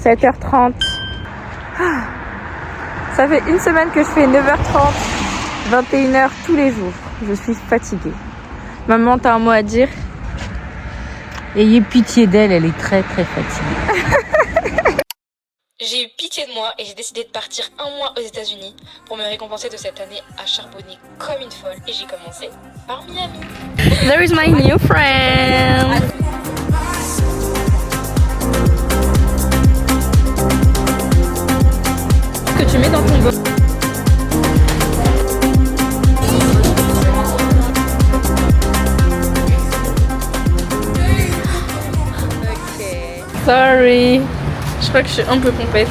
7h30. Ça fait une semaine que je fais 9h30, 21h tous les jours. Je suis fatiguée. Maman, t'as un mot à dire? Ayez pitié d'elle, elle est très très fatiguée. J'ai eu pitié de moi et j'ai décidé de partir un mois aux États-Unis pour me récompenser de cette année à charbonner comme une folle. Et j'ai commencé par Miami. There is my new friend. Que tu mets dans ton bol. Ok. Sorry. Je crois que je suis un peu pompette.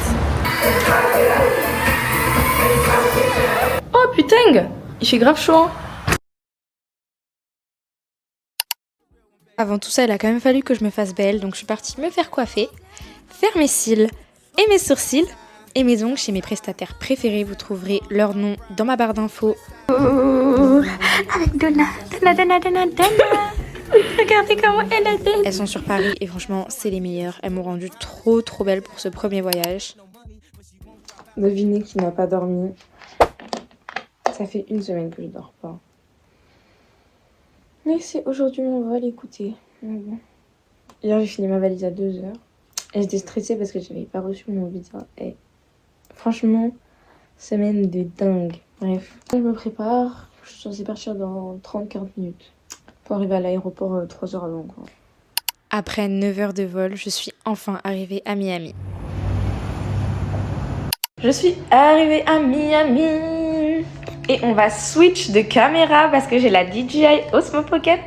Oh putain, il fait grave chaud. Avant tout ça, il a quand même fallu que je me fasse belle, donc je suis partie me faire coiffer, faire mes cils et mes sourcils et mes ongles chez mes prestataires préférés. Vous trouverez leur nom dans ma barre d'infos. Oh, avec Donna. Regardez comment elle est belle. Elles sont sur Paris et franchement, c'est les meilleures. Elles m'ont rendue trop belle pour ce premier voyage. Devinez qui n'a pas dormi. Ça fait une semaine que je dors pas. Mais c'est aujourd'hui mon vol, écoutez. Bon. Hier, j'ai fini ma valise à 2h. Et j'étais stressée parce que j'avais pas reçu mon visa. Et franchement, semaine de dingue. Bref, je me prépare. Je suis censée partir dans 30-40 minutes. Pour arriver à l'aéroport 3 heures avant, quoi. Après 9 heures de vol, je suis enfin arrivée à Miami. Je suis arrivée à Miami. Et on va switch de caméra parce que j'ai la DJI Osmo Pocket.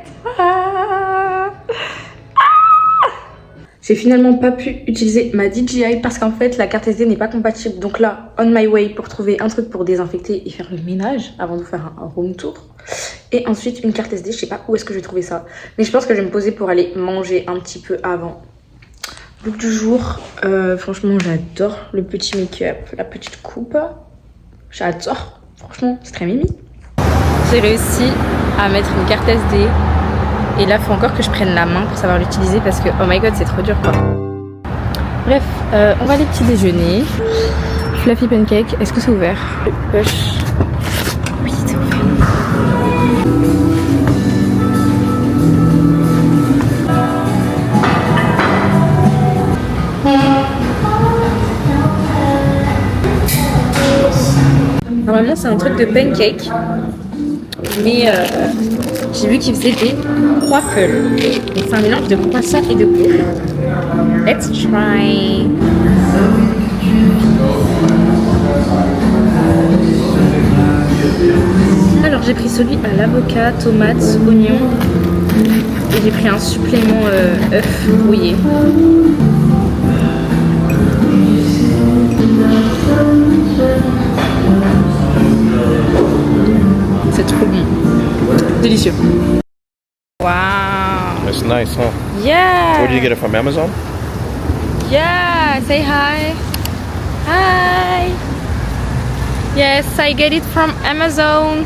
J'ai finalement pas pu utiliser ma DJI parce qu'en fait la carte SD n'est pas compatible. Donc là, on my way pour trouver un truc pour désinfecter et faire le ménage avant de faire un room tour. Et ensuite une carte SD, je sais pas où est-ce que je vais trouver ça. Mais je pense que je vais me poser pour aller manger un petit peu avant. Look du jour, franchement j'adore le petit make-up, la petite coupe. J'adore, franchement c'est très mimi. J'ai réussi à mettre une carte SD. Et là, il faut encore que je prenne la main pour savoir l'utiliser parce que, oh my god, c'est trop dur quoi. Bref, on va aller petit déjeuner. Fluffy pancake, est-ce que c'est ouvert? Push. Oui, c'est ouvert. Normalement, c'est un truc de pancake. Mais j'ai vu qu'ils faisaient des waffles. Donc c'est un mélange de croissant et de gaufre. Let's try. Alors j'ai pris celui à l'avocat, tomate, oignon. Et j'ai pris un supplément œuf brouillé. C'est trop bon. Délicieux. Wow. That's nice, huh? Yeah. Where did you get it from? Amazon? Yeah. Say hi. Hi. Yes, I get it from Amazon.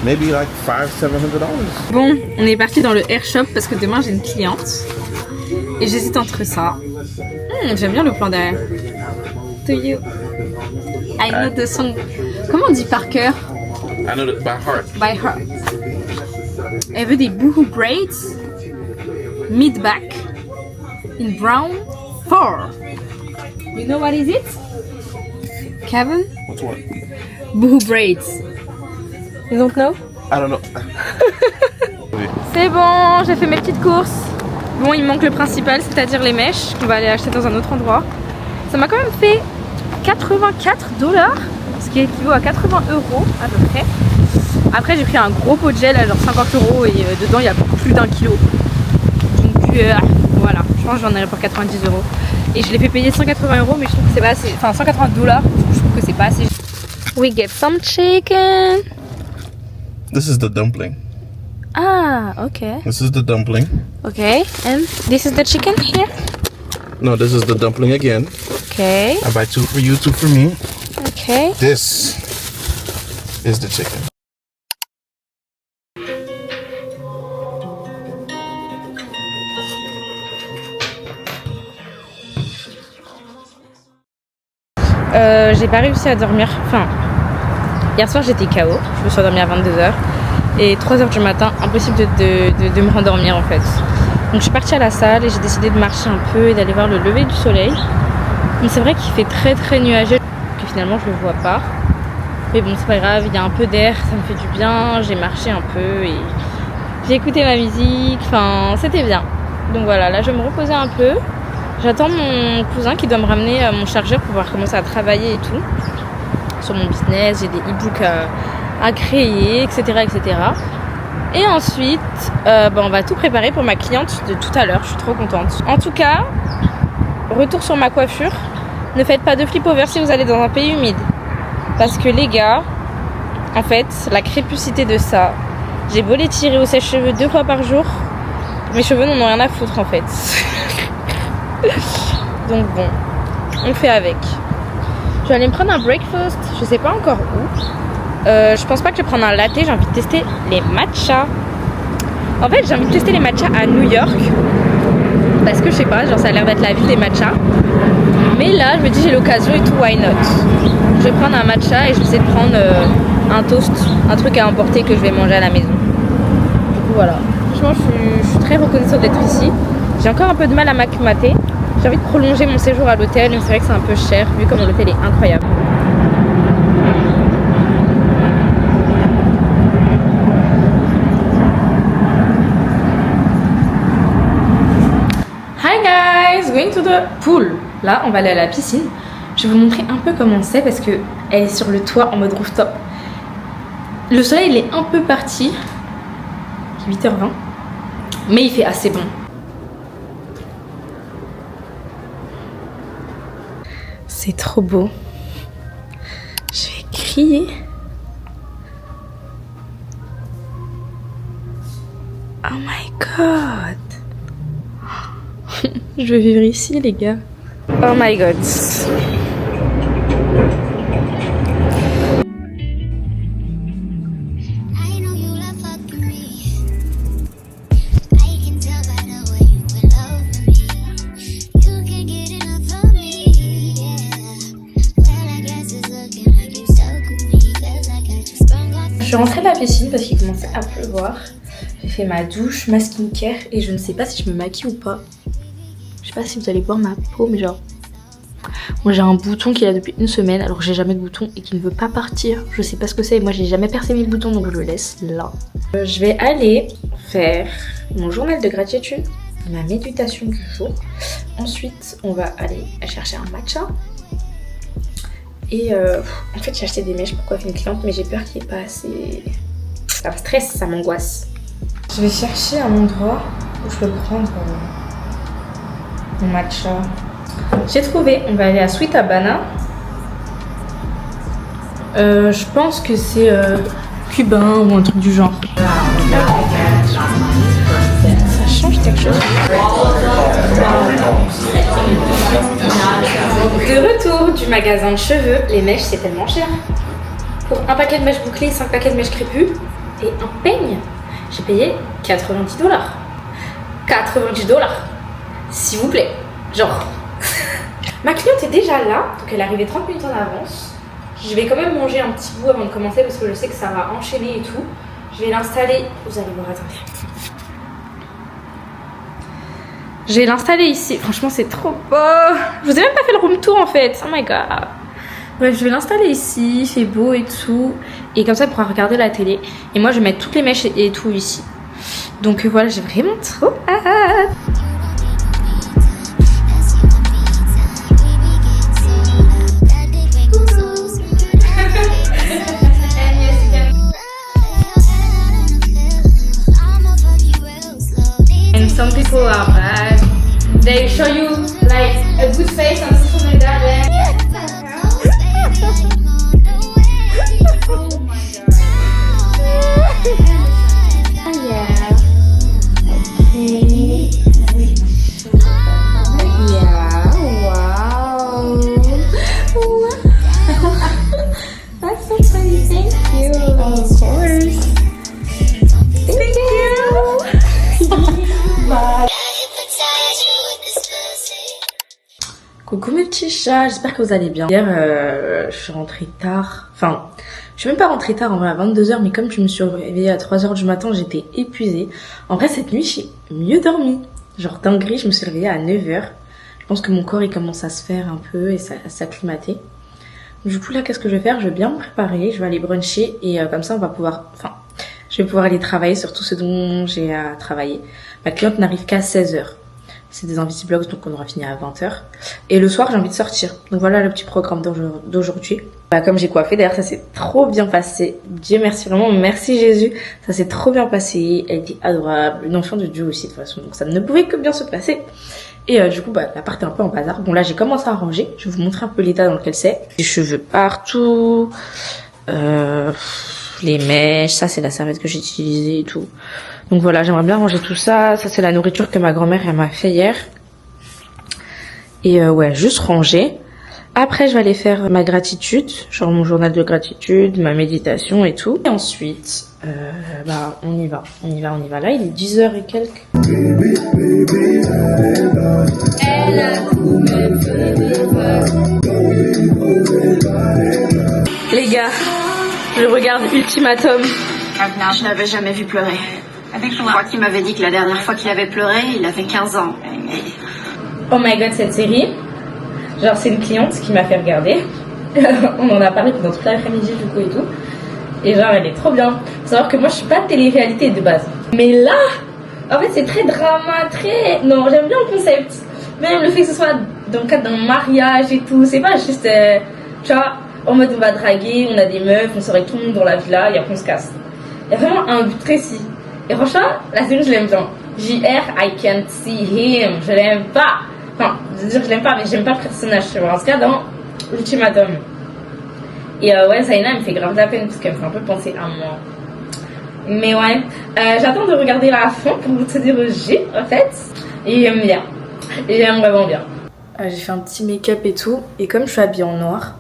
Maybe like $500-700. Bon, on est parti dans le hair shop parce que demain j'ai une cliente. Et j'hésite entre ça. J'aime bien le plan derrière. To you. I know the song. Comment on dit par cœur? I know that by heart. By heart. Elle veut des boohoo braids, mid back, in brown, 4. You know what is it? Kevin? What's what? Boohoo braids. You don't know? I don't know. C'est bon, j'ai fait mes petites courses. Bon, il me manque le principal, c'est-à-dire les mèches qu'on va aller acheter dans un autre endroit. Ça m'a quand même fait $84, ce qui équivaut à 80 € à peu près. Après j'ai pris un gros pot de gel à genre 50 € et dedans il y a plus d'1 kilo. Donc voilà, je pense que j'en aurai pour 90 €. Et je l'ai fait payer 180 € mais je trouve que c'est pas assez. Enfin 180 $, je trouve que c'est pas assez. We get some chicken. This is the dumpling. Ah, okay. This is the dumpling. Okay, and this is the chicken here? No, this is the dumpling again. Okay. I buy 2 for you, 2 for me. Okay. This is the chicken. J'ai pas réussi à dormir. Enfin, hier soir j'étais KO. Je me suis endormie à 22h. Et 3h du matin, impossible de me rendormir en fait. Donc je suis partie à la salle et j'ai décidé de marcher un peu et d'aller voir le lever du soleil. Mais c'est vrai qu'il fait très très nuageux, que finalement je le vois pas. Mais bon, c'est pas grave, il y a un peu d'air, ça me fait du bien. J'ai marché un peu et j'ai écouté ma musique. Enfin, c'était bien. Donc voilà, là je vais me reposer un peu. J'attends mon cousin qui doit me ramener mon chargeur pour pouvoir commencer à travailler et tout. Sur mon business, j'ai des e-books à créer, etc. etc. Et ensuite, on va tout préparer pour ma cliente de tout à l'heure. Je suis trop contente. En tout cas, retour sur ma coiffure. Ne faites pas de flip-over si vous allez dans un pays humide. Parce que les gars, en fait, la crépuscité de ça, j'ai beau les tirer au sèche-cheveux 2 fois par jour, mes cheveux n'en ont rien à foutre en fait. Donc bon, on fait avec. Je vais aller me prendre un breakfast, je sais pas encore où. Je pense pas que je vais prendre un latte, j'ai envie de tester les matchas. En fait, j'ai envie de tester les matchas à New York. Parce que je sais pas, genre ça a l'air d'être la ville des matchas. Mais là, je me dis j'ai l'occasion et tout, why not? Je vais prendre un matcha et je vais essayer de prendre un toast, un truc à emporter que je vais manger à la maison. Du coup voilà. Franchement, je suis très reconnaissante d'être ici. J'ai encore un peu de mal à m'acclimater. J'ai envie de prolonger mon séjour à l'hôtel, mais c'est vrai que c'est un peu cher vu comme l'hôtel est incroyable. Hi guys, going to the pool. Là, on va aller à la piscine. Je vais vous montrer un peu comment c'est parce que elle est sur le toit en mode rooftop. Le soleil il est un peu parti. 8h20. Mais il fait assez bon. C'est trop beau. Je vais crier. Oh my god. Je veux vivre ici les gars. Oh my god. Je suis rentrée de la piscine parce qu'il commençait à pleuvoir. J'ai fait ma douche, ma skincare et je ne sais pas si je me maquille ou pas. Je sais pas si vous allez voir ma peau, mais genre... Moi j'ai un bouton qui est là depuis une semaine alors que j'ai jamais de bouton et qui ne veut pas partir. Je sais pas ce que c'est et moi j'ai jamais percé mes boutons donc je le laisse là. Je vais aller faire mon journal de gratitude, ma méditation du jour. Ensuite on va aller chercher un matcha. Et en fait j'ai acheté des mèches pour coiffer une cliente mais j'ai peur qu'il n'y ait pas assez... Ça me stresse, ça m'angoisse. Je vais chercher un endroit où je peux prendre mon matcha. J'ai trouvé, on va aller à Sweet Habana. Je pense que c'est cubain ou un truc du genre. Ça change quelque chose. De retour du magasin de cheveux, les mèches c'est tellement cher. Pour un paquet de mèches bouclées, 5 paquets de mèches crépus et un peigne, j'ai payé 90 $. 90 $, s'il vous plaît. Genre, ma cliente est déjà là, donc elle est arrivée 30 minutes en avance. Je vais quand même manger un petit bout avant de commencer parce que je sais que ça va enchaîner et tout. Je vais l'installer, vous allez voir, attendez. Je vais l'installer ici, franchement c'est trop beau. Je vous ai même pas fait le room tour en fait, oh my god. Bref, je vais l'installer ici, il fait beau et tout. Et comme ça, elle pourra regarder la télé. Et moi, je vais mettre toutes les mèches et tout ici. Donc voilà, j'ai vraiment trop hâte. And some people are bad. They show you like a good face on social media. Coucou mes petits chats, j'espère que vous allez bien. Hier, je suis rentrée tard. Enfin, je suis même pas rentrée tard, en vrai, à 22h, mais comme je me suis réveillée à 3h du matin, j'étais épuisée. En vrai, cette nuit, j'ai mieux dormi. Genre, dinguerie, je me suis réveillée à 9h. Je pense que mon corps, il commence à se faire un peu et à s'acclimater. Du coup, là, qu'est-ce que je vais faire? Je vais bien me préparer, je vais aller bruncher et comme ça, on va pouvoir... Enfin, je vais pouvoir aller travailler sur tout ce dont j'ai à travailler. Ma cliente n'arrive qu'à 16h. C'est des Invisiblogs, donc on aura fini à 20h. Et le soir, j'ai envie de sortir. Donc voilà le petit programme d'aujourd'hui. Bah, comme j'ai coiffé, d'ailleurs, ça s'est trop bien passé. Dieu merci, vraiment, merci Jésus. Ça s'est trop bien passé. Elle était adorable. Une enfant de Dieu aussi, de toute façon. Donc ça ne pouvait que bien se passer. Et du coup, bah, l'appart est un peu en bazar. Bon, là, j'ai commencé à ranger. Je vais vous montrer un peu l'état dans lequel c'est. Les cheveux partout. Les mèches. Ça, c'est la serviette que j'ai utilisée et tout. Donc voilà, j'aimerais bien ranger tout ça. Ça, c'est la nourriture que ma grand-mère, elle m'a fait hier. Et ouais, juste ranger. Après, je vais aller faire ma gratitude. Genre mon journal de gratitude, ma méditation et tout. Et ensuite, bah, on y va. Là, il est 10h et quelques. Les gars, je regarde Ultimatum. Je l'avais jamais vu pleurer. Je crois qu'il m'avait dit que la dernière fois qu'il avait pleuré, il avait 15 ans. Oh my god, cette série. Genre, c'est une cliente qui m'a fait regarder. On en a parlé pendant toute l'après-midi du coup et tout. Et genre, elle est trop bien. Faut savoir que moi, je suis pas télé-réalité de base. Mais là, en fait, c'est très drama, très... Non, j'aime bien le concept. Même le fait que ce soit dans le cadre d'un mariage et tout. C'est pas juste, tu vois, en mode on va draguer, on a des meufs, on sort avec tout le monde dans la villa et après on se casse. Il y a vraiment un but précis. Et franchement, la série, je l'aime bien. JR, I can't see him. Je l'aime pas. Enfin, je veux dire, je l'aime pas, mais j'aime pas le personnage, tu vois. En tout cas, dans Ultimatum. Et ouais, Zaina, elle me fait grave de la peine parce qu'elle me fait un peu penser à moi. Mais ouais, j'attends de regarder la fin pour vous tenir au jus, en fait. Et j'aime bien. Et j'aime vraiment bien. J'ai fait un petit make-up et tout. Et comme je suis habillée en noir,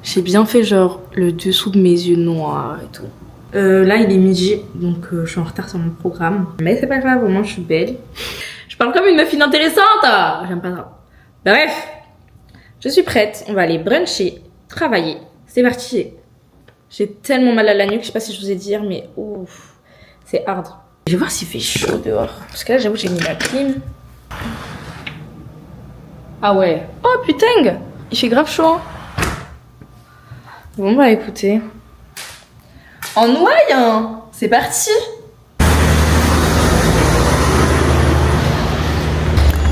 j'ai bien fait genre le dessous de mes yeux noirs et tout. Là, il est midi, donc je suis en retard sur mon programme. Mais c'est pas grave, au moins je suis belle. Je parle comme une meuf inintéressante. J'aime pas ça. Bref, je suis prête. On va aller bruncher, travailler. C'est parti. J'ai tellement mal à la nuque, je sais pas si je vous ai dit hier, mais ouf, c'est hard. Je vais voir s'il fait chaud dehors. Parce que là, j'avoue, j'ai mis la clim. Ah ouais. Oh putain, il fait grave chaud. Bon bah écoutez. En noaille, hein. C'est parti.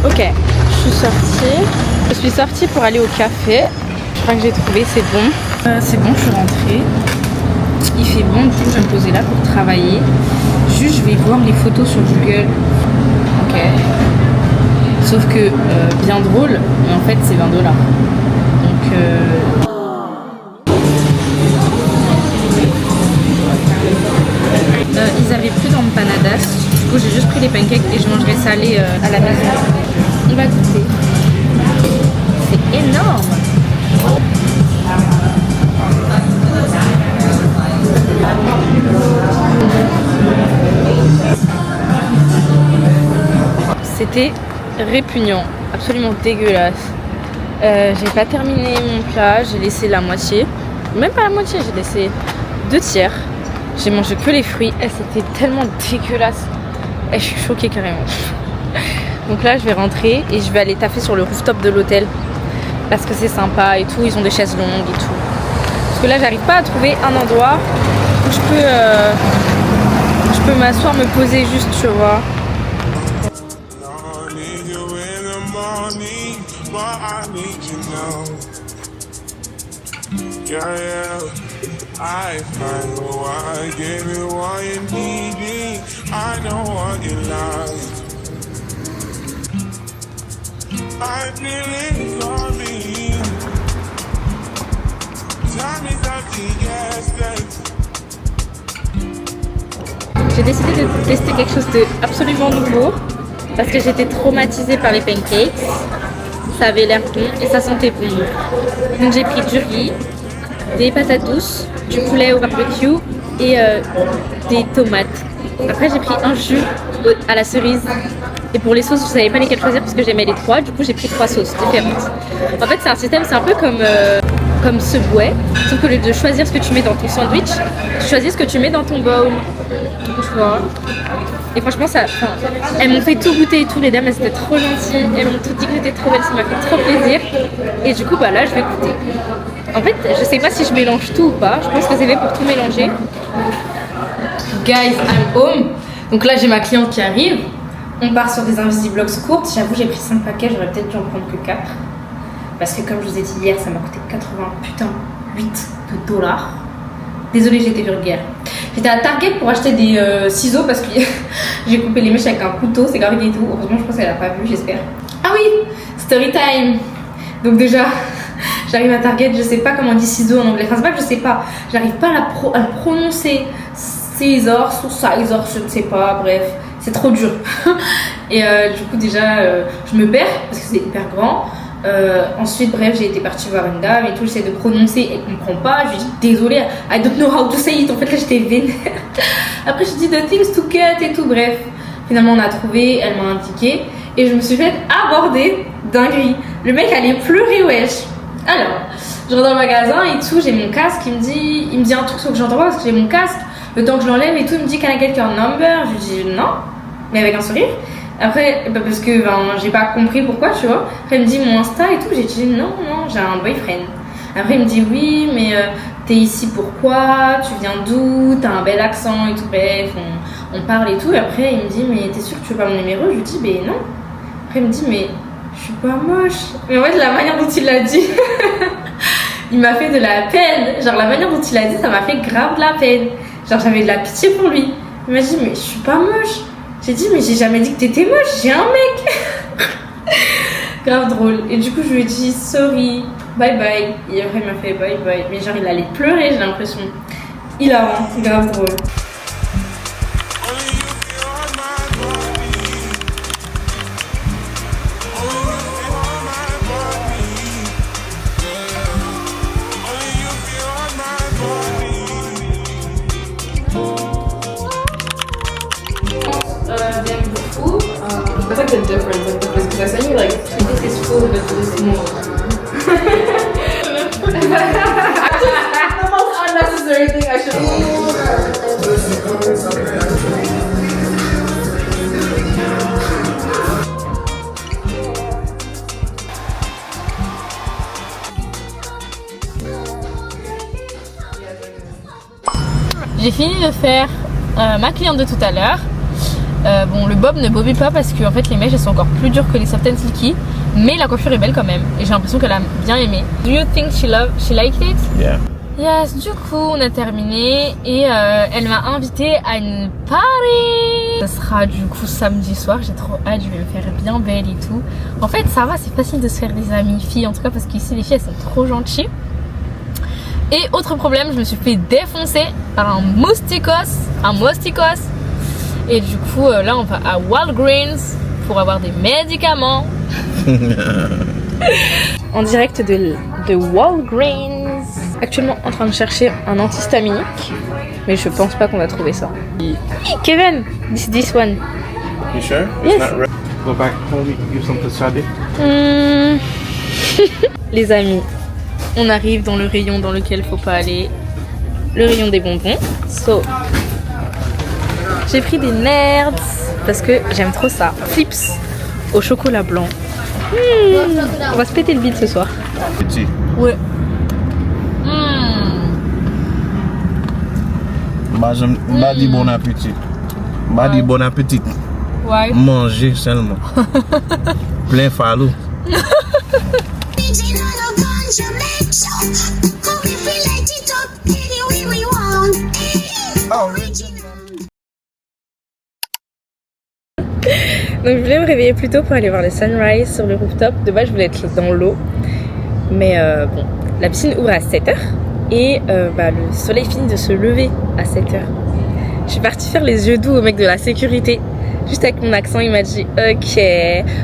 Ok, je suis sortie pour aller au café. Je crois que j'ai trouvé, c'est bon. C'est bon, je suis rentrée. Il fait bon, du coup je vais me poser là pour travailler. Juste je vais voir les photos sur Google. Ok. Sauf que bien drôle, mais en fait c'est 20 $. Donc ils avaient plus d'empanadas. Du coup j'ai juste pris les pancakes et je mangerai salé à la maison. On va goûter. C'est énorme. C'était répugnant, absolument dégueulasse. J'ai pas terminé mon plat, j'ai laissé la moitié. Même pas la moitié, j'ai laissé 2 tiers. J'ai mangé que les fruits et c'était tellement dégueulasse. Et je suis choquée carrément. Donc là je vais rentrer et je vais aller taffer sur le rooftop de l'hôtel. Parce que c'est sympa et tout, ils ont des chaises longues et tout. Parce que là j'arrive pas à trouver un endroit où je peux m'asseoir, me poser juste, tu vois. J'ai décidé de tester quelque chose de absolument nouveau parce que j'étais traumatisée par les pancakes. Ça avait l'air bon et ça sentait bon. Donc j'ai pris du riz, des patates douces, du poulet au barbecue et des tomates. Après j'ai pris un jus à la cerise. Et pour les sauces, je savais pas lesquelles choisir parce que j'aimais les 3. Du coup j'ai pris 3 sauces différentes. En fait c'est un système, c'est un peu comme Subway. Sauf qu'au lieu de choisir ce que tu mets dans ton sandwich, tu choisis ce que tu mets dans ton bowl. Tu vois. Et franchement elles m'ont fait tout goûter et tout, les dames elles étaient trop gentilles. Elles m'ont tout dit que j'étais trop belle, ça m'a fait trop plaisir. Et du coup bah là je vais goûter. En fait je sais pas si je mélange tout ou pas. Je pense que c'est fait pour tout mélanger. Guys, I'm home. Donc là j'ai ma cliente qui arrive. On part sur des Invisiblox courtes. J'avoue j'ai pris 5 paquets, j'aurais peut-être dû en prendre que 4. Parce que comme je vous ai dit hier, ça m'a coûté 88 $. Désolée, j'ai été vulgaire. J'étais à Target pour acheter des ciseaux parce que j'ai coupé les mèches avec un couteau, c'est grave et tout. Heureusement, je pense qu'elle a pas vu, j'espère. Ah oui, story time. Donc déjà, j'arrive à Target, je sais pas comment on dit ciseaux en anglais. Enfin, c'est pas que je sais pas, j'arrive pas à le prononcer. Scissors ou scissors, je ne sais pas, bref, c'est trop dur. Et du coup, déjà, je me perds parce que c'est hyper grand. Ensuite, bref, j'ai été partie voir une dame et tout, j'essaie de prononcer, elle comprend pas, je lui dis désolée, I don't know how to say it, en fait là j'étais vénère. Après je dis the things to cut et tout, bref. Finalement on a trouvé, elle m'a indiqué et je me suis fait aborder dinguerie. Le mec allait pleurer, wesh. Alors, je rentre dans le magasin et tout, j'ai mon casque, il me dit un truc sauf que j'entends pas parce que j'ai mon casque. Le temps que je l'enlève et tout, il me dit can I get your number? Je lui dis non, mais avec un sourire. Après, parce que j'ai pas compris pourquoi, tu vois. Après, il me dit mon Insta et tout. J'ai dit non, j'ai un boyfriend. Après, il me dit oui, mais t'es ici pourquoi? Tu viens d'où? T'as un bel accent et tout. Bref, on parle et tout. Et après, il me dit mais t'es sûr que tu veux pas mon numéro? Je lui dis mais non. Après, il me dit mais je suis pas moche. Mais en fait, la manière dont il l'a dit, il m'a fait de la peine. Genre, la manière dont il a dit, ça m'a fait grave de la peine. Genre, j'avais de la pitié pour lui. Il m'a dit mais je suis pas moche. J'ai dit mais j'ai jamais dit que t'étais moche, j'ai un mec. Grave drôle. Et du coup je lui ai dit sorry, bye bye. Et après il m'a fait bye bye. Mais genre il allait pleurer, j'ai l'impression. Hilarant, grave drôle. What's like the difference of the food? Because I sent you like this food but this more. The most unnecessary thing I should J'ai fini de faire ma cliente de tout à l'heure. Bon, le bob ne bobait pas parce que en fait les mèches elles sont encore plus dures que les soft and silky, mais la coiffure est belle quand même et j'ai l'impression qu'elle a bien aimé. Do you think she liked it? Yeah. Yes, du coup on a terminé et elle m'a invitée à une party. Ça sera du coup samedi soir, j'ai trop hâte, je vais me faire bien belle et tout. En fait ça va, c'est facile de se faire des amies filles en tout cas parce qu'ici les filles elles sont trop gentilles. Et autre problème, je me suis fait défoncer par un mousticos. Et du coup là on va à Walgreens pour avoir des médicaments. En direct de Walgreens. Actuellement en train de chercher un antihistaminique, mais je pense pas qu'on va trouver ça. Kevin, this one. You sure? Yes. It's not red. Go back home, you can give some to Sadi. Les amis, on arrive dans le rayon dans lequel faut pas aller, le rayon des bonbons. So, j'ai pris des nerds parce que j'aime trop ça. Flips au chocolat blanc. On va se péter le bide ce soir. Petit. Ouais. M'a dit bon appétit. M'a dit bon appétit. Ouais. Manger seulement. Plein falou. Donc je voulais me réveiller plus tôt pour aller voir le sunrise sur le rooftop. De base je voulais être dans l'eau. Mais bon, la piscine ouvre à 7h. Et le soleil finit de se lever à 7h. Je suis partie faire les yeux doux au mec de la sécurité. Juste avec mon accent, il m'a dit ok,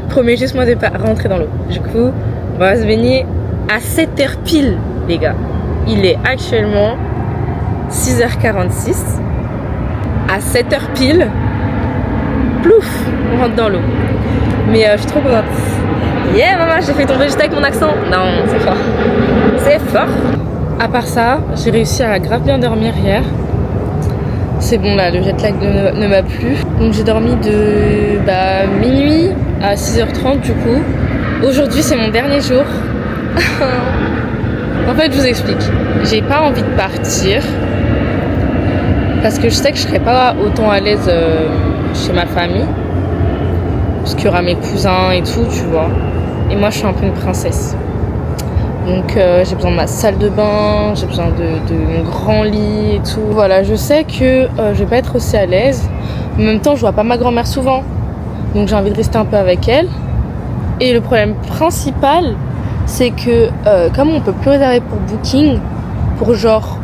promets juste moi de pas rentrer dans l'eau. Du coup, on va se baigner à 7h pile, les gars. Il est actuellement 6h46. À 7h pile, plouf, on rentre dans l'eau. Mais je suis trop contente. Yeah maman, j'ai fait tomber juste avec mon accent. Non, c'est fort. C'est fort. À part ça, j'ai réussi à grave bien dormir hier. C'est bon là, le jet lag ne m'a plu. Donc j'ai dormi de minuit à 6h30 du coup. Aujourd'hui c'est mon dernier jour. En fait je vous explique. J'ai pas envie de partir. Parce que je sais que je serai pas autant à l'aise chez ma famille. Parce qu'il y aura mes cousins et tout, tu vois. Et moi je suis un peu une princesse. Donc j'ai besoin de ma salle de bain, j'ai besoin de mon grand lit et tout. Voilà, je sais que je vais pas être aussi à l'aise. En même temps, je vois pas ma grand-mère souvent. Donc j'ai envie de rester un peu avec elle. Et le problème principal, c'est que comme on peut plus réserver pour Booking, pour genre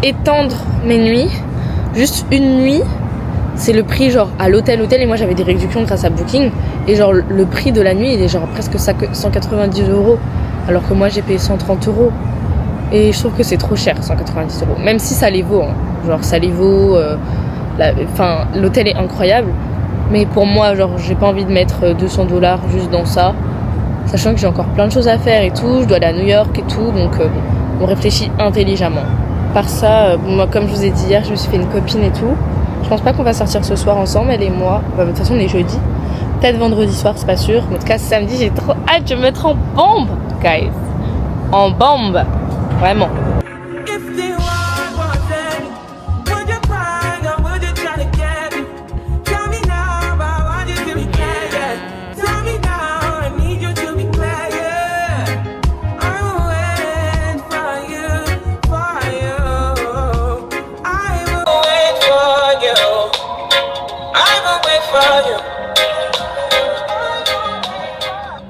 étendre mes nuits, juste une nuit, c'est le prix genre à l'hôtel. Et moi j'avais des réductions grâce à Booking. Et genre le prix de la nuit, il est genre presque 190 €. Alors que moi j'ai payé 130 €. Et je trouve que c'est trop cher, 190 €. Même si ça les vaut, hein. Genre ça les vaut. L'hôtel est incroyable. Mais pour moi, genre j'ai pas envie de mettre 200 $ juste dans ça. Sachant que j'ai encore plein de choses à faire et tout. Je dois aller à New York et tout. Donc on réfléchit intelligemment. Par ça, moi comme je vous ai dit hier, je me suis fait une copine et tout. Je pense pas qu'on va sortir ce soir ensemble, elle et moi. De toute façon on est jeudi. Peut-être vendredi soir, c'est pas sûr. Mais en tout cas samedi, j'ai trop hâte de me mettre en bombe, guys. En bombe. Vraiment.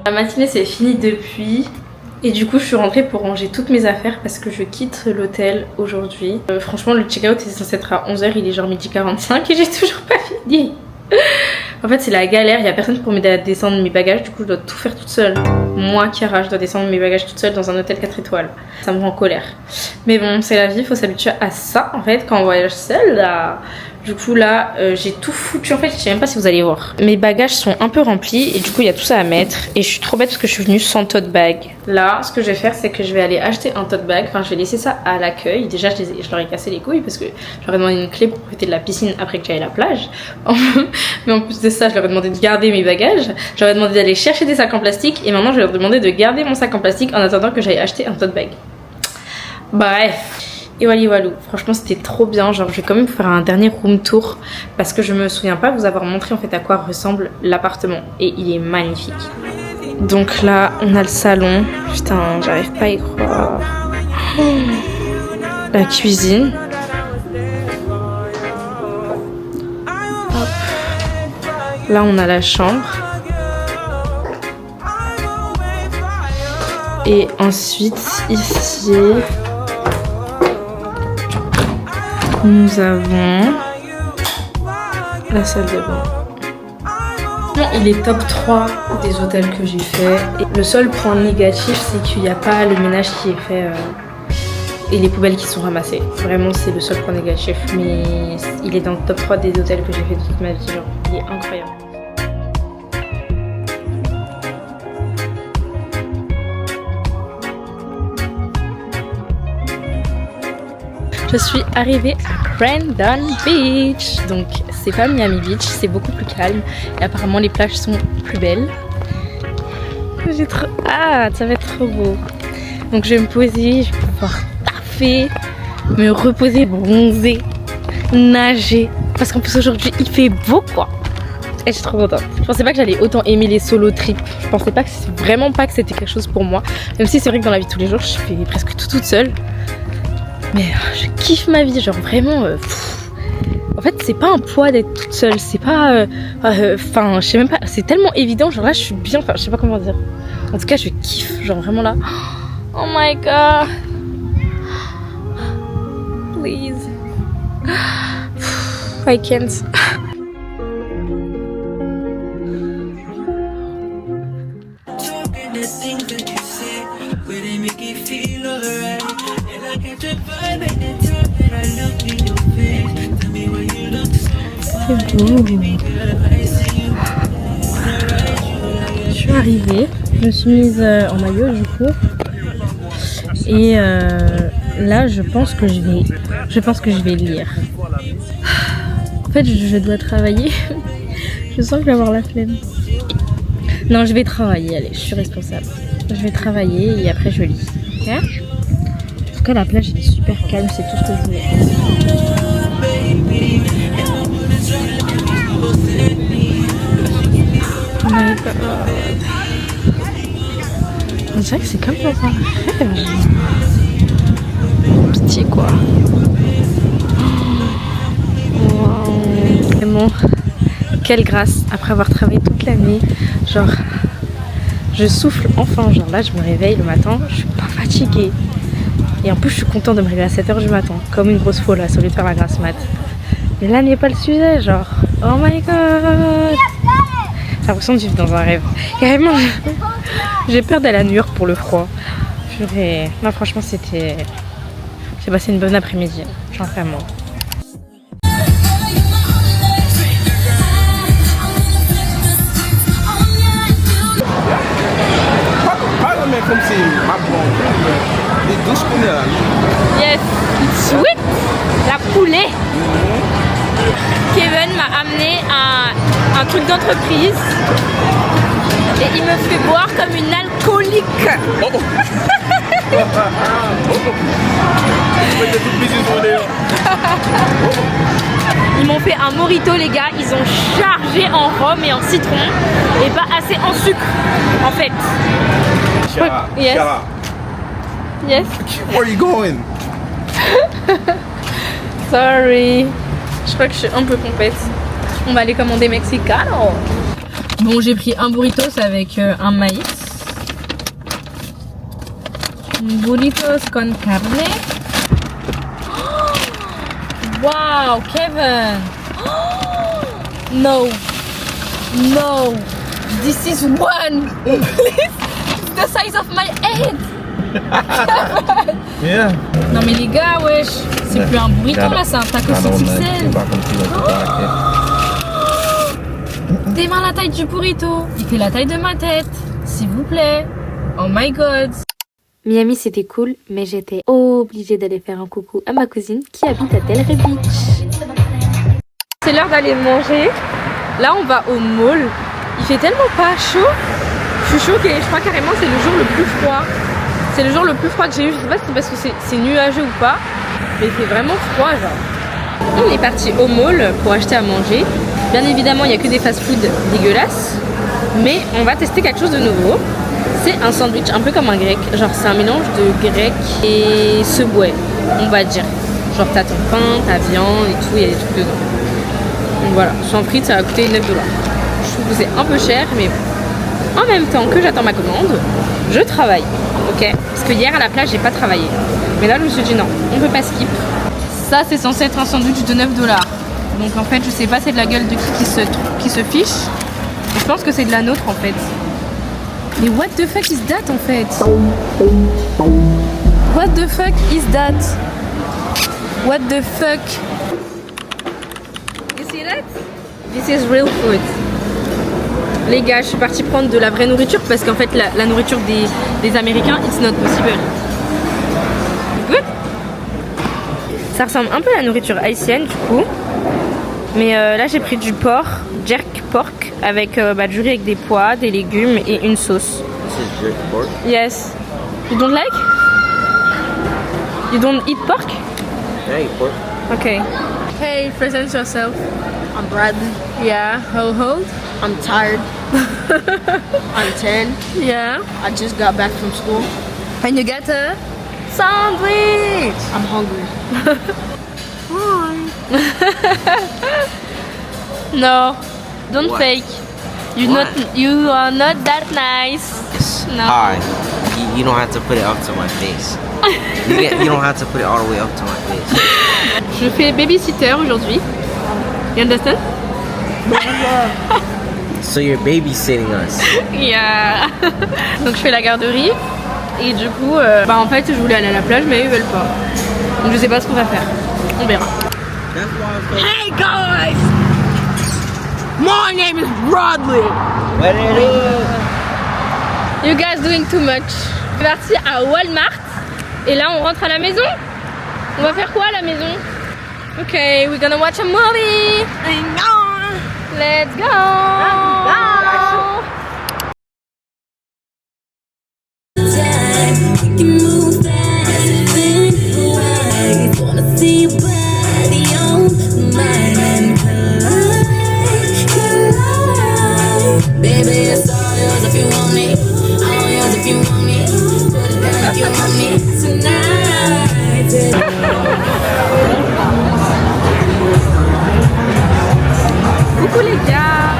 La matinée c'est fini depuis et du coup je suis rentrée pour ranger toutes mes affaires parce que je quitte l'hôtel aujourd'hui. Franchement le check-out est censé être à 11h, il est genre 12h45 et j'ai toujours pas fini. En fait c'est la galère, il y a personne pour m'aider à descendre mes bagages, du coup je dois tout faire toute seule. Moi Chiara, je dois descendre mes bagages toute seule dans un hôtel 4 étoiles. Ça me rend en colère. Mais bon c'est la vie, il faut s'habituer à ça en fait quand on voyage seul là. Du coup là j'ai tout foutu, en fait je sais même pas si vous allez voir. Mes bagages sont un peu remplis et du coup il y a tout ça à mettre. Et je suis trop bête parce que je suis venue sans tote bag. Là ce que je vais faire c'est que je vais aller acheter un tote bag. Enfin je vais laisser ça à l'accueil. Déjà je leur ai cassé les couilles parce que je leur ai demandé une clé pour profiter de la piscine après que j'aille à la plage. Mais en plus de ça je leur ai demandé de garder mes bagages. Je leur ai demandé d'aller chercher des sacs en plastique. Et maintenant je vais leur demander de garder mon sac en plastique en attendant que j'aille acheter un tote bag. Bref. Et voilà, franchement c'était trop bien, genre je vais quand même vous faire un dernier room tour parce que je me souviens pas vous avoir montré en fait à quoi ressemble l'appartement et il est magnifique. Donc là on a le salon, putain j'arrive pas à y croire. La cuisine. Hop. Là on a la chambre. Et ensuite ici nous avons la salle de bain. Il est top 3 des hôtels que j'ai fait. Et le seul point négatif, c'est qu'il n'y a pas le ménage qui est fait et les poubelles qui sont ramassées. Vraiment, c'est le seul point négatif. Mais il est dans le top 3 des hôtels que j'ai fait de toute ma vie. Genre, il est incroyable. Je suis arrivée à Crandon Beach. Donc c'est pas Miami Beach, c'est beaucoup plus calme. Et apparemment les plages sont plus belles. J'ai trop hâte, ça va être trop beau. Donc je vais me poser, je vais pouvoir taffer, me reposer, bronzer, nager. Parce qu'en plus aujourd'hui il fait beau quoi. Et je suis trop contente. Je pensais pas que j'allais autant aimer les solo trips. Je pensais pas que vraiment pas que c'était quelque chose pour moi. Même si c'est vrai que dans la vie de tous les jours je fais presque tout toute seule. Mais je kiffe ma vie, genre vraiment. En fait, c'est pas un poids d'être toute seule, c'est pas. Enfin, je sais même pas, c'est tellement évident. Genre là, je suis bien, enfin, je sais pas comment dire. En tout cas, je kiffe, genre vraiment là. Oh my god. Please. I can't. Will they make it feel alright? And I get the vibe and the time. Je suis arrivée, je me suis mise en maillot du coup. Et là, je pense que je vais lire. En fait, je dois travailler. Je sens que je vais avoir la flemme. Non, je vais travailler, allez, je suis responsable. Je vais travailler et après je lis. Ok ? En tout cas, la plage elle est super calme, c'est tout ce que je voulais. On dirait que c'est comme dans un rêve. Pitié quoi. Wow. Vraiment, quelle grâce après avoir travaillé toute l'année. Genre, je souffle enfin. Genre là, je me réveille le matin, je suis pas fatiguée. Et en plus, je suis contente de me réveiller à 7h du matin, comme une grosse folle là, au lieu de faire la grasse mat. Mais là n'est pas le sujet, genre, oh my god. J'ai l'impression de vivre dans un rêve. Carrément, j'ai peur d'aller à New York pour le froid. Non, franchement, j'ai passé une bonne après-midi, genre vraiment. Comme c'est ma blonde, des douces couleurs. Yes, it's sweet. La poulet. Kevin m'a amené un truc d'entreprise et il me fait boire comme une alcoolique. Ils m'ont fait un mojito les gars, ils ont chargé en rhum et en citron et pas assez en sucre en fait. Shara, Yes. Shara, Yes. where are you going? Sorry. Je crois que je suis un peu compète. On va aller commander Mexicano. Bon, j'ai pris un burritos avec un maïs. Burritos con carne. Oh, wow, Kevin. Oh, no. No. This is one. It's the size of my head. Yeah. Non mais les gars, wesh, c'est plus un burrito là, c'est un taco XXL. Démarre la taille du burrito. Il fait la taille de ma tête, s'il vous plaît. Oh my god. Miami c'était cool, mais j'étais obligée d'aller faire un coucou à ma cousine qui habite à Delray Beach. C'est l'heure d'aller manger. Là on va au mall. Il fait tellement pas chaud. Je suis choquée, je crois carrément c'est le jour le plus froid. C'est le jour le plus froid que j'ai eu, je sais pas si c'est parce que c'est nuageux ou pas, mais il fait vraiment froid genre. On est parti au mall pour acheter à manger. Bien évidemment il n'y a que des fast-food dégueulasses, mais on va tester quelque chose de nouveau. C'est un sandwich un peu comme un grec, genre c'est un mélange de grec et Subway, on va dire. Genre t'as ton pain, ta viande et tout, il y a des trucs dedans. Donc voilà, sans frites ça va coûter 9$. Je trouve que c'est un peu cher, mais en même temps que j'attends ma commande, je travaille. Ok, parce que hier à la plage j'ai pas travaillé, mais là je me suis dit non, on peut pas skip. Ça c'est censé être un sandwich de 9$, donc en fait je sais pas c'est de la gueule de qui se fiche, mais je pense que c'est de la nôtre en fait. Mais what the fuck is that en fait? What the fuck is that? What the fuck? You see that? This is real food. Les gars, je suis partie prendre de la vraie nourriture parce qu'en fait la nourriture des Américains, it's not possible. Good. Ça ressemble un peu à la nourriture haïtienne du coup. Mais là j'ai pris du porc, jerk pork, avec du riz avec des pois, des légumes et une sauce. This is jerk pork? Yes. You don't like? You don't eat pork? I eat pork. Okay. Hey, present yourself. I'm Bradley. Yeah, how old? I'm tired. I'm 10. Yeah. I just got back from school. And you got a sandwich! I'm hungry. No, don't What? fake. You are not that nice. No. Hi. You don't have to put it up to my face. You don't have to put it all the way up to my face. Je fais babysitter aujourd'hui. You understand? So you're babysitting us. Yeah. Donc je fais la garderie. Et du coup, en fait, je voulais aller à la plage, mais ils veulent pas. Donc je sais pas ce qu'on va faire. On verra. Hey guys! My name is Bradley. What are they? You guys doing too much. On est parti à Walmart et là on rentre à la maison. On va faire quoi à la maison? Ok, we're gonna watch a movie. Let's go. Coucou les gars.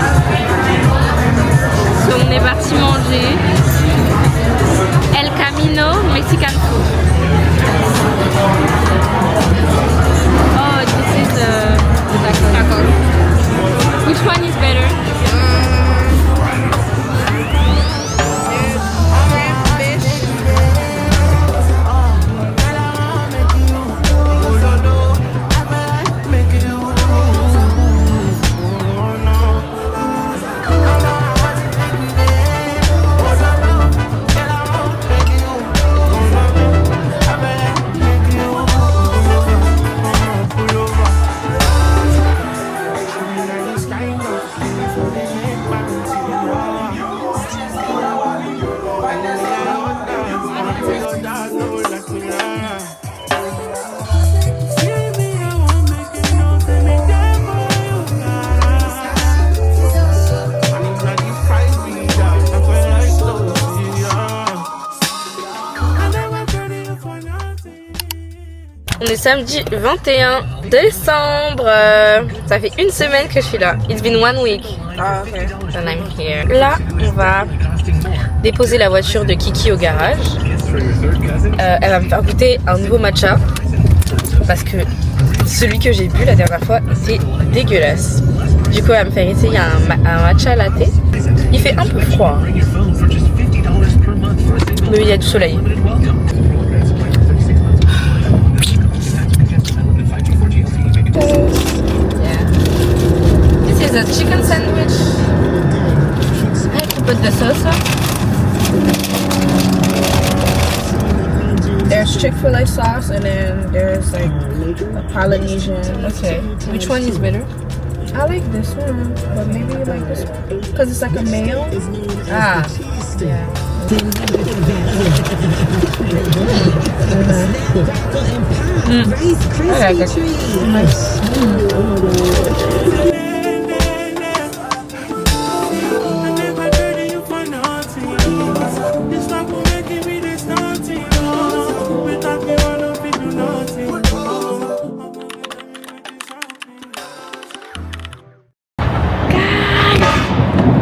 So, on est parti manger El Camino Mexican food. Oh, this is the taco. Which one is better? On est samedi 21 décembre. Ça fait une semaine que je suis là. It's been 1 week. Ah, okay. And I'm here. Là, on va déposer la voiture de Kiki au garage. Elle va me faire goûter un nouveau matcha. Parce que celui que j'ai bu la dernière fois était dégueulasse. Du coup, elle va me faire essayer un matcha latte. Il fait un peu froid. Mais il y a du soleil. Yeah. This is a chicken sandwich. I have to put the sauce up. There's Chick-fil-A sauce and then there's like a Polynesian. Okay. Which one is better? I like this one, but maybe you like this one because it's like a mayo. Ah. Yeah. I like it.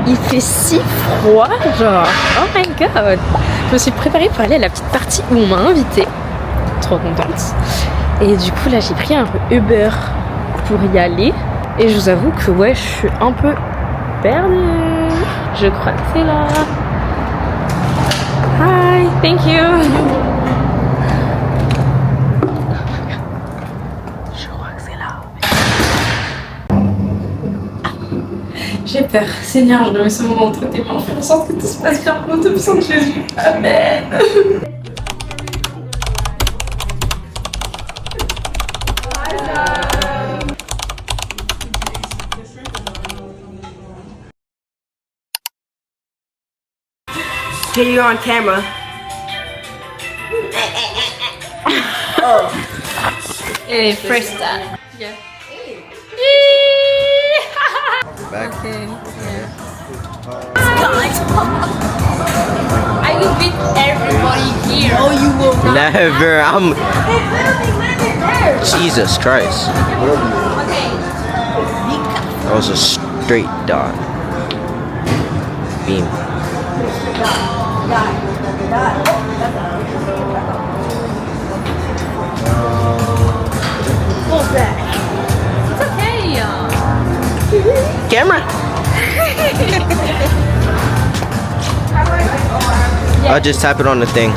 Il fait si froid, genre, oh my god. Je me suis préparée pour aller à la petite partie où on m'a invitée. Trop contente. Et du coup là j'ai pris un Uber pour y aller. Et je vous avoue que ouais, je suis un peu perdue. Je crois que c'est là. Hi, thank you. Je crois que c'est là. J'ai peur. Seigneur, je le mets ce moment entre tes mains. Fais en sorte que tout se passe bien pour le sang de Jésus. Amen. Here you are on camera. Hey, first time. Yeah. Back. Okay. Yeah. I will beat everybody here. Oh, you will not. Never. Jesus Christ. That was a straight dot. Beam. It's okay. Camera. I'll just tap it on the thing.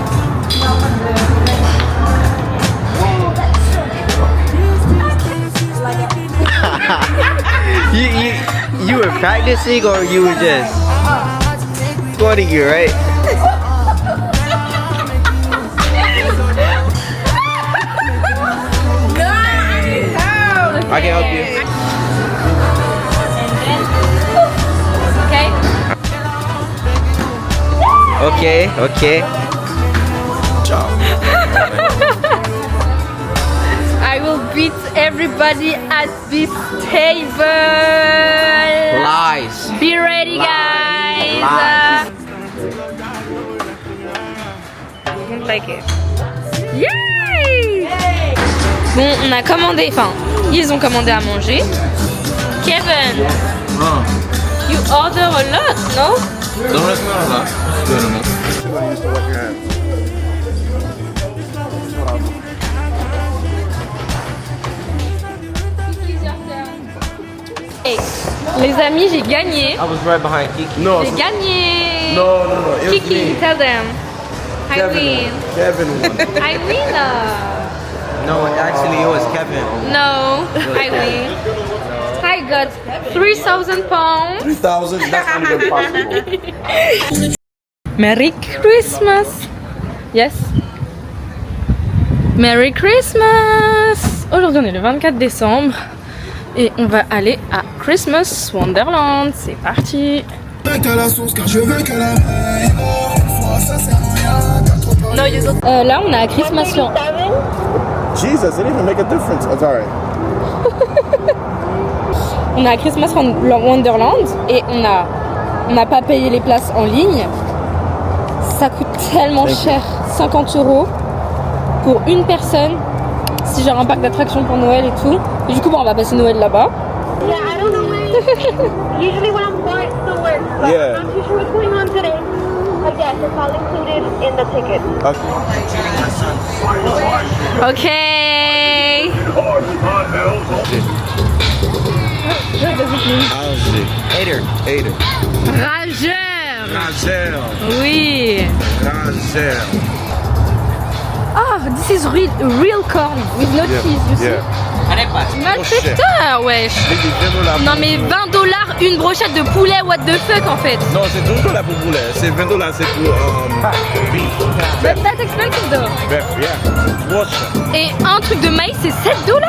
you You were practicing or you were just squatting you, right? I can help you. Okay. Okay. I will beat everybody at this table. Lies. Be ready, guys. Lies. Don't like it. Yay! Bon, on a commandé, enfin, ils ont commandé à manger. Kevin, you order a lot, no? Don't rest my lot. Hey, les amis, j'ai gagné. I was right behind Kiki. No, J'ai gagné. no. It was Kiki, me. tell them. I win. Kevin won. I win. No, actually it was Kevin. No, I win. I got 3,000 pounds. 3,000. That's not even possible. Merry Christmas. Yes. Merry Christmas. Aujourd'hui on est le 24 décembre et on va aller à Christmas Wonderland. C'est parti. Là on est à Christmas Land. Jesus, it didn't even make a difference. Oh, it's alright. On est à Christmas Wonderland et on n'a pas payé les places en ligne. Ça coûte tellement cher, 50 € pour une personne. Si j'ai un parc d'attractions pour Noël et tout. Et du coup, bon, on va passer Noël là-bas. Yeah, I don't know when. Usually when I'm going to work, but Yeah. I'm not too sure what's going on today. But yes, it's all included in the ticket. Okay. Hater. Rageur. Oui. Oh, this is real corn with no cheese, you see. Malfaiteur, wesh. Non mais 20 $ une brochette de poulet, what the fuck en fait. Non, c'est 12 $ pour poulet. C'est 20 $, c'est pour beef. But that's expensive though. Beef, yeah. Watch. Et un truc de maïs c'est 7 $.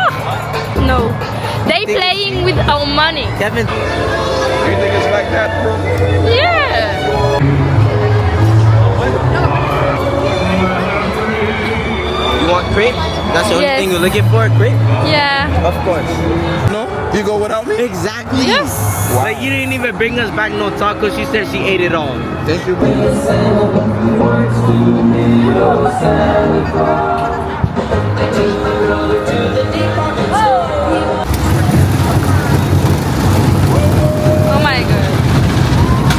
No. They playing with our money. Kevin. You think it's like that? Yeah. You want crepe? That's the only Yes. thing you're looking for, crepe? Yeah. Of course. No? You go without me? Exactly. Yes. But you didn't even bring us back no tacos. She said she ate it all. Thank you. Oh my god.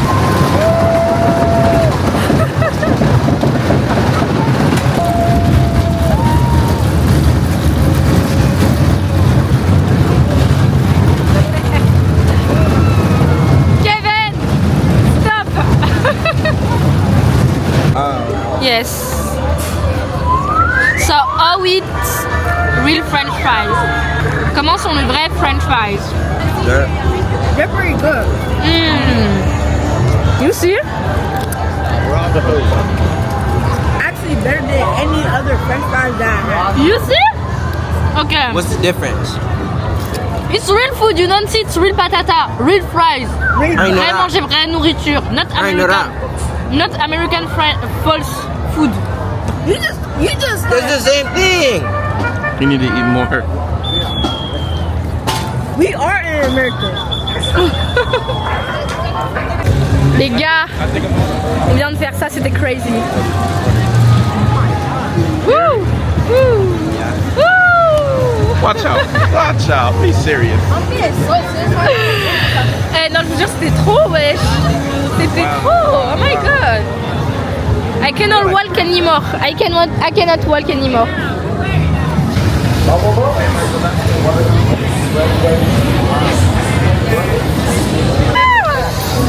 Kevin, stop. Yes. So how eat real French fries? Comment sont les vrais French fries? They're pretty good. You see? Actually, better than any other French fries that I had. You see? Okay. What's the difference? It's real food, you don't see it's real patata, real fries. I know Vrai that. manger vraie nourriture, not I know American, that. not American false food. You just It's the same thing. You need to eat more. we are in America. Les gars, on vient de faire ça, c'était crazy. Woo! Woo! Woo! Watch out. Watch out. Be serious. Eh non, je vous jure, c'était trop, wesh. C'était trop. Oh my god. I cannot walk anymore. I cannot walk anymore.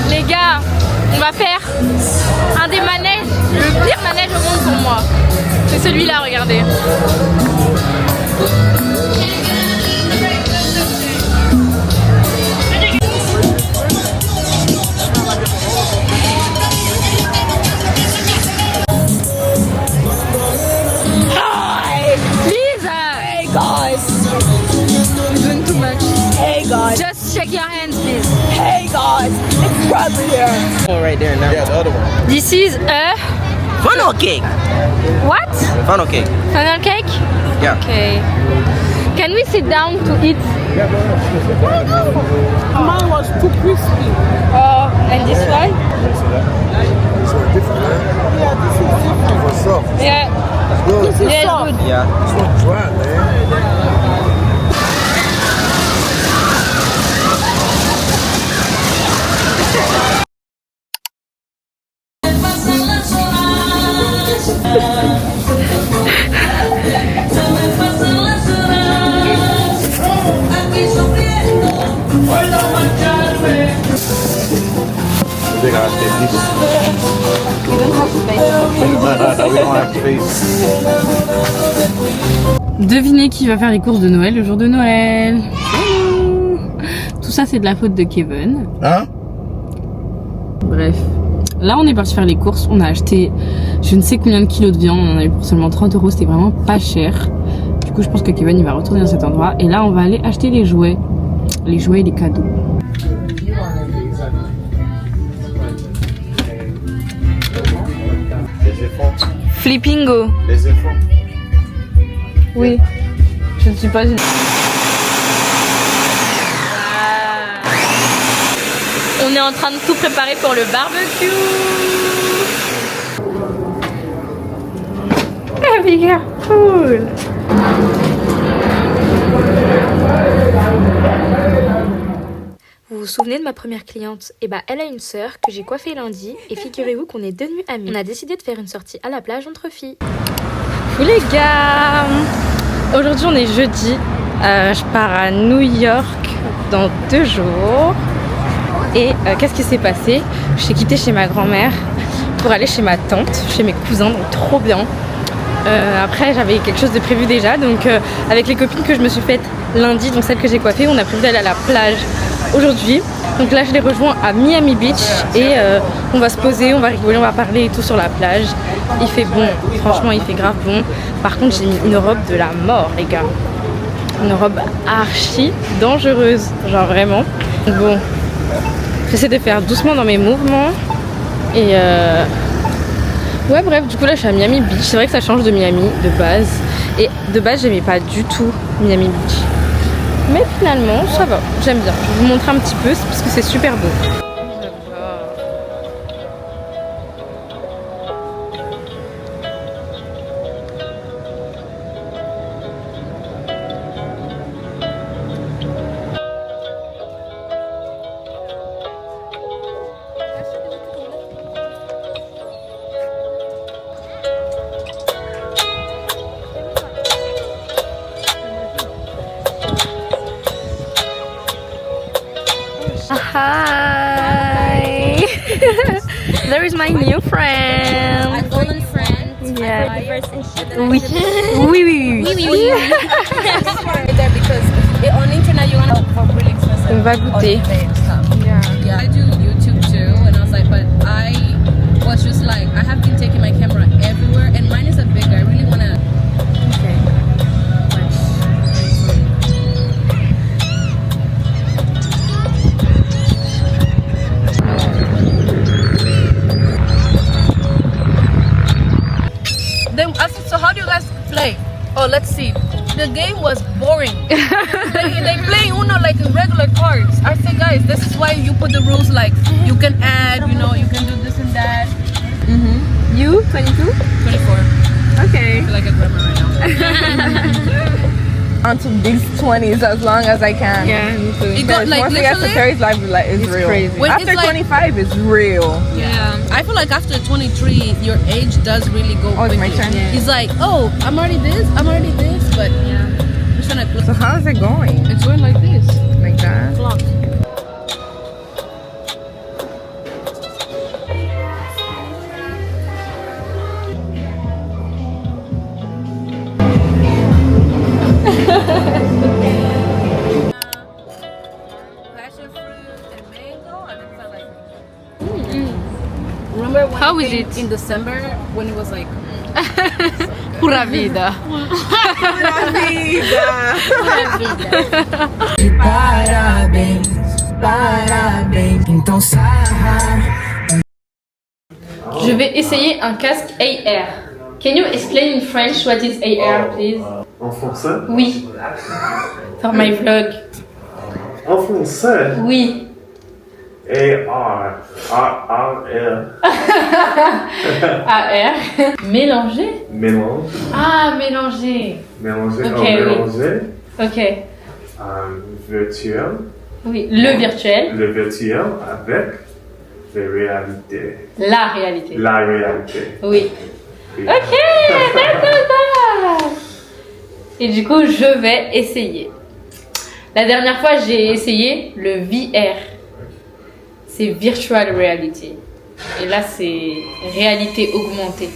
Les gars, on va faire un des manèges, le pire manège au monde pour moi. C'est celui-là, regardez. Shake your hands, please. Hey guys, it's Bradley here. One right there now. Yeah, the other one. This is a Funnel cake. what? Funnel cake. Funnel cake? Yeah. Okay. Can we sit down to eat? Mine was too crispy. Oh, and this one? Yeah, this is different. What's up? Yeah. This is Yeah, soft. it's good. Yeah. This one's dry, man. They gotta stay people. We don't have space. Devinez qui va faire les courses de Noël le jour de Noël. Tout ça c'est de la faute de Kevin. Hein? Bref. Là on est parti faire les courses. On a acheté je ne sais combien de kilos de viande. On en avait pour seulement 30 €. C'était vraiment pas cher. Du coup je pense que Kevin il va retourner dans cet endroit. Et là on va aller acheter les jouets. Les jouets et les cadeaux. Les efforts. Flippingo. Les efforts. Oui. Je ne suis pas une... On est en train de tout préparer pour le barbecue. Ah, be careful. Vous vous souvenez de ma première cliente? Eh bah elle a une sœur que j'ai coiffée lundi et figurez-vous qu'on est devenus amis. On a décidé de faire une sortie à la plage entre filles. Coucou les gars. Aujourd'hui on est jeudi. Je pars à New York dans 2 jours. Et qu'est-ce qui s'est passé? J'ai quitté chez ma grand-mère pour aller chez ma tante, chez mes cousins, donc trop bien. Après j'avais quelque chose de prévu déjà, donc avec les copines que je me suis faites lundi, donc celles que j'ai coiffées, on a prévu d'aller à la plage aujourd'hui. Donc là je les rejoins à Miami Beach et on va se poser, on va rigoler, on va parler et tout sur la plage. Il fait bon, franchement il fait grave bon. Par contre j'ai mis une robe de la mort les gars. Une robe archi dangereuse, genre vraiment. Donc bon, j'essaie de faire doucement dans mes mouvements. Et ouais bref, du coup là je suis à Miami Beach. C'est vrai que ça change de Miami de base. Et de base j'aimais pas du tout Miami Beach. Mais finalement ça va, j'aime bien. Je vais vous montrer un petit peu parce que c'est super beau. Hi! There is my new friend. My golden friend. Yeah. My first introduction. Oui. Oui, oui, oui. There because on internet you want for really expensive. On va goûter. Yeah, I do YouTube too, and I was like, but I was just like, I have been taking my camera everywhere, and mine is a big. I really wanna. Okay. Then I said, so how do you guys play? Oh, let's see. The game was boring. they play Uno like in regular cards. I said, guys, this is why you put the rules like you can add, you know, you can do this and that. You, 22? 24. Okay. I feel like a grandma right now. Onto these 20s as long as I can. Yeah, me too. It got like Once I get to literally. 30s, life is It's real. crazy. When After it's like- 25 is real. Yeah, I feel like after 23, your age does really go Oh, it's quickly. my turn? Yeah. It's like, oh, I'm already this, but yeah, I'm just trying to. So how's it going? It's going like this. Like that? Clock. Passion fruit and mango, and it's not like. Remember when How it is came it? in December when it was like Pura vida. Vida. Parabéns Je vais essayer un casque AR. Can you explain in French what is AR, please? En français? Oui. For my vlog. En français? Oui. AR. AR. Mélanger? Mélange. Ah, mélanger. Mélanger. Ok, Oh, oui. mélanger. Ok. Virtuel. Oui, le virtuel. Le virtuel avec la réalité. La réalité. La réalité. Oui. Oui. Ok, d'accord. Et du coup, je vais essayer. La dernière fois, j'ai essayé le VR. C'est Virtual Reality. Et là, c'est réalité augmentée.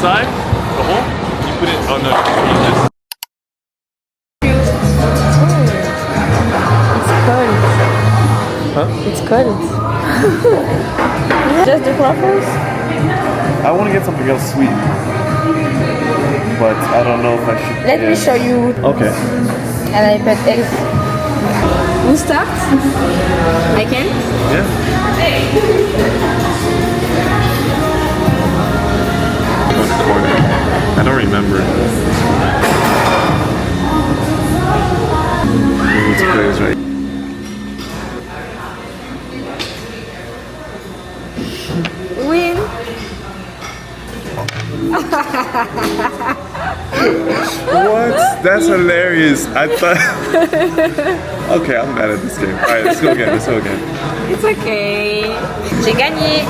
Inside the hole, you put it. Oh no. It's cold. Just the waffles? I want to get something else sweet, but I don't know if I should. Let me show you. Okay. And I put eggs. Who starts? I can? Yeah. I don't remember. It's crazy, right? Win. What? That's hilarious. I thought. Okay, I'm bad at this game. All right, let's go again. Let's go again. It's okay. J'ai gagné.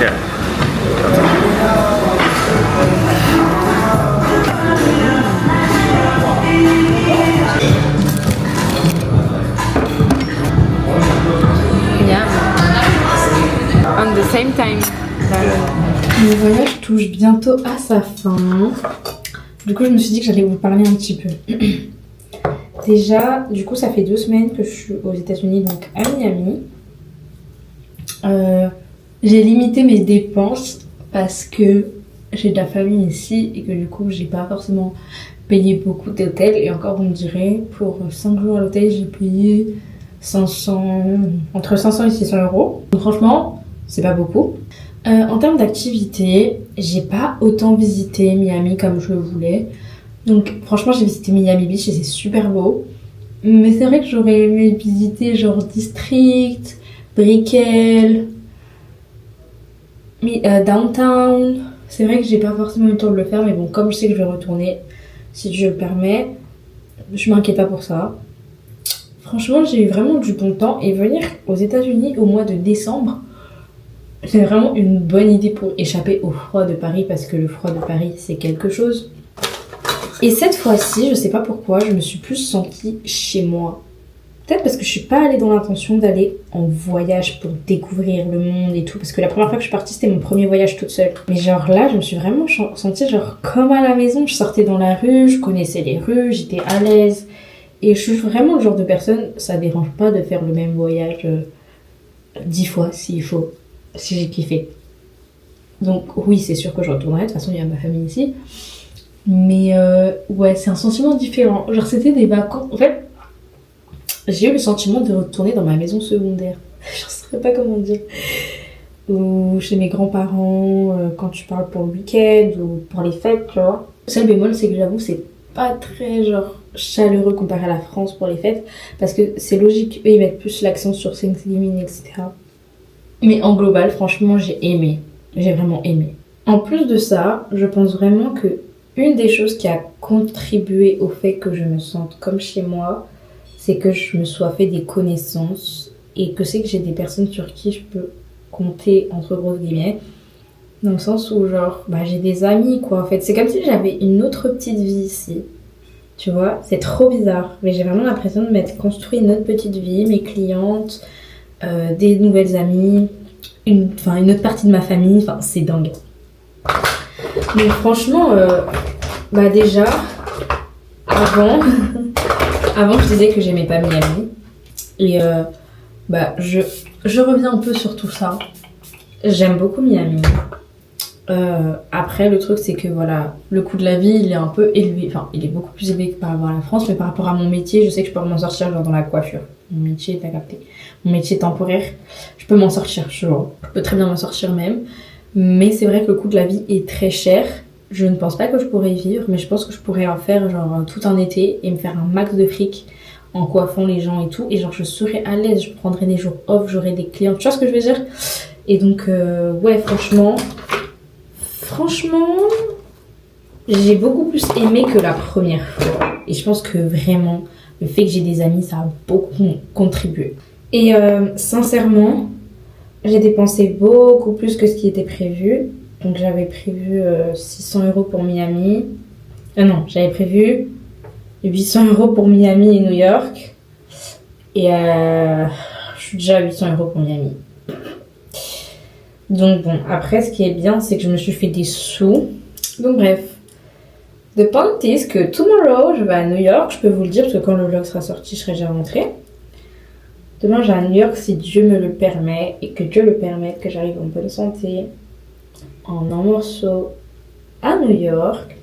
Yeah. Yeah. On the same time. Le voyage touche bientôt à sa fin. Du coup, je me suis dit que j'allais vous parler un petit peu. Déjà, du coup, ça fait 2 semaines que je suis aux États-Unis, donc à Miami. J'ai limité mes dépenses parce que j'ai de la famille ici et que du coup, j'ai pas forcément payé beaucoup d'hôtels. Et encore, vous me direz, pour 5 jours à l'hôtel, j'ai payé entre 500 et 600 euros. Donc, franchement, c'est pas beaucoup. En termes d'activité, j'ai pas autant visité Miami comme je le voulais. Donc franchement, j'ai visité Miami Beach et c'est super beau. Mais c'est vrai que j'aurais aimé visiter genre District, Brickell, Downtown. C'est vrai que j'ai pas forcément eu le temps de le faire, mais bon, comme je sais que je vais retourner, si Dieu le permet, je m'inquiète pas pour ça. Franchement, j'ai eu vraiment du bon temps et venir aux États-Unis au mois de décembre, c'est vraiment une bonne idée pour échapper au froid de Paris parce que le froid de Paris, c'est quelque chose. Et cette fois-ci, je sais pas pourquoi, je me suis plus sentie chez moi. Peut-être parce que je suis pas allée dans l'intention d'aller en voyage pour découvrir le monde et tout. Parce que la première fois que je suis partie, c'était mon premier voyage toute seule. Mais genre là, je me suis vraiment sentie genre comme à la maison. Je sortais dans la rue, je connaissais les rues, j'étais à l'aise. Et je suis vraiment le genre de personne, ça dérange pas de faire le même voyage 10 fois s'il faut. Si j'ai kiffé. Donc oui, c'est sûr que je retournerai, de toute façon il y a ma famille ici. Mais ouais, c'est un sentiment différent. Genre c'était des vacances. En fait, j'ai eu le sentiment de retourner dans ma maison secondaire. Je ne saurais pas comment dire. Ou chez mes grands-parents, quand tu parles pour le week-end ou pour les fêtes, tu vois. Le seul bémol, c'est que j'avoue, c'est pas très genre chaleureux comparé à la France pour les fêtes. Parce que c'est logique, eux ils mettent plus l'accent sur Thanksgiving, etc. Mais en global, franchement, j'ai aimé. J'ai vraiment aimé. En plus de ça, je pense vraiment que une des choses qui a contribué au fait que je me sente comme chez moi, c'est que je me sois fait des connaissances et que c'est que j'ai des personnes sur qui je peux compter entre grosses guillemets. Dans le sens où genre, j'ai des amis quoi en fait. C'est comme si j'avais une autre petite vie ici. Tu vois, c'est trop bizarre. Mais j'ai vraiment l'impression de m'être construit une autre petite vie, mes clientes, des nouvelles amies, une autre partie de ma famille, enfin c'est dingue. Mais franchement, déjà, avant je disais que j'aimais pas Miami. Et je reviens un peu sur tout ça. J'aime beaucoup Miami. Après, le truc, c'est que voilà, le coût de la vie, il est un peu élevé. Enfin, il est beaucoup plus élevé que par rapport à la France, mais par rapport à mon métier, je sais que je peux m'en sortir genre dans la coiffure. Mon métier, t'as capté. Mon métier temporaire, je peux m'en sortir, je peux très bien m'en sortir même. Mais c'est vrai que le coût de la vie est très cher. Je ne pense pas que je pourrais y vivre, mais je pense que je pourrais en faire genre tout un été et me faire un max de fric en coiffant les gens et tout. Et genre, je serais à l'aise, je prendrais des jours off, j'aurais des clients. Tu vois ce que je veux dire? Et donc, ouais, Franchement, j'ai beaucoup plus aimé que la première fois. Et je pense que vraiment, le fait que j'ai des amis, ça a beaucoup contribué. Et sincèrement, j'ai dépensé beaucoup plus que ce qui était prévu. Donc j'avais prévu 600 € pour Miami. Non, j'avais prévu 800 € pour Miami et New York. Et je suis déjà à 800 € pour Miami. Donc bon, après ce qui est bien, c'est que je me suis fait des sous. Donc bref. The point is que tomorrow, je vais à New York. Je peux vous le dire, parce que quand le vlog sera sorti, je serai déjà rentrée. Demain, je vais à New York si Dieu me le permet. Et que Dieu le permette, que j'arrive en bonne santé. En un morceau à New York.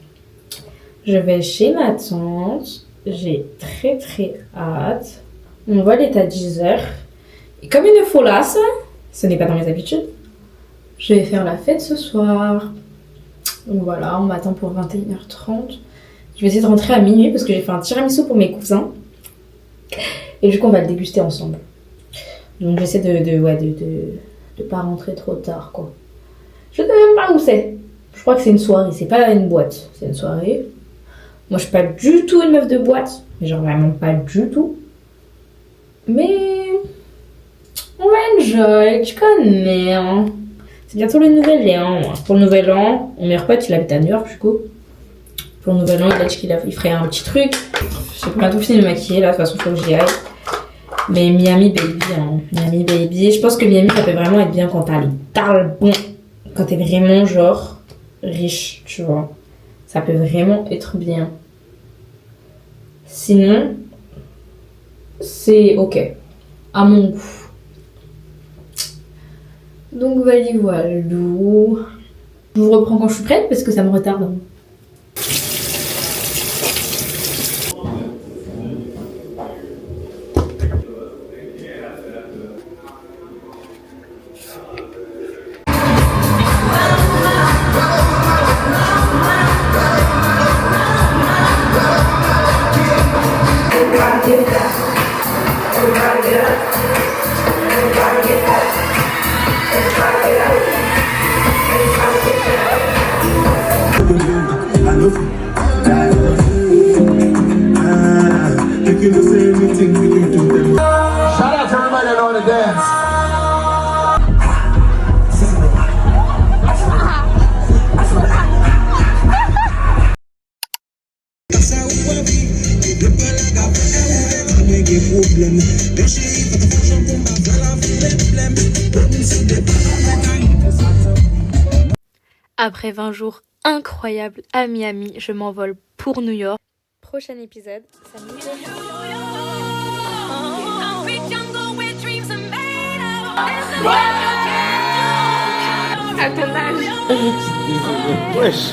Je vais chez ma tante. J'ai très très hâte. Mon vol est à 10h. Et comme une folasse, ce n'est pas dans mes habitudes, je vais faire la fête ce soir. Donc voilà, on m'attend pour 21h30. Je vais essayer de rentrer à minuit parce que j'ai fait un tiramisu pour mes cousins. Et du coup, on va le déguster ensemble. Donc j'essaie de pas rentrer trop tard, quoi. Je ne sais même pas où c'est. Je crois que c'est une soirée, c'est pas une boîte. C'est une soirée. Moi, je suis pas du tout une meuf de boîte. Genre vraiment pas du tout. Mais on va enjoy, tu connais, hein. C'est bientôt le nouvel an. Pour le nouvel an, mon meilleur pote, il habite à New York, du coup. Pour le nouvel an, il a dit qu'il ferait un petit truc. J'ai pas tout fini de me maquiller, là, de toute façon, il faut que j'y aille. Mais Miami Baby, hein. Miami Baby. Je pense que Miami, ça peut vraiment être bien quand t'as les tarles bons. Quand t'es vraiment, genre, riche, tu vois. Ça peut vraiment être bien. Sinon, c'est ok. À mon goût. Donc voilà, je vous reprends quand je suis prête parce que ça me retarde. Shout out to everybody that know how to dance. Après 20 jours incroyables à Miami, je m'envole pour New York. Prochain épisode, ça nous à ton âge. Wesh.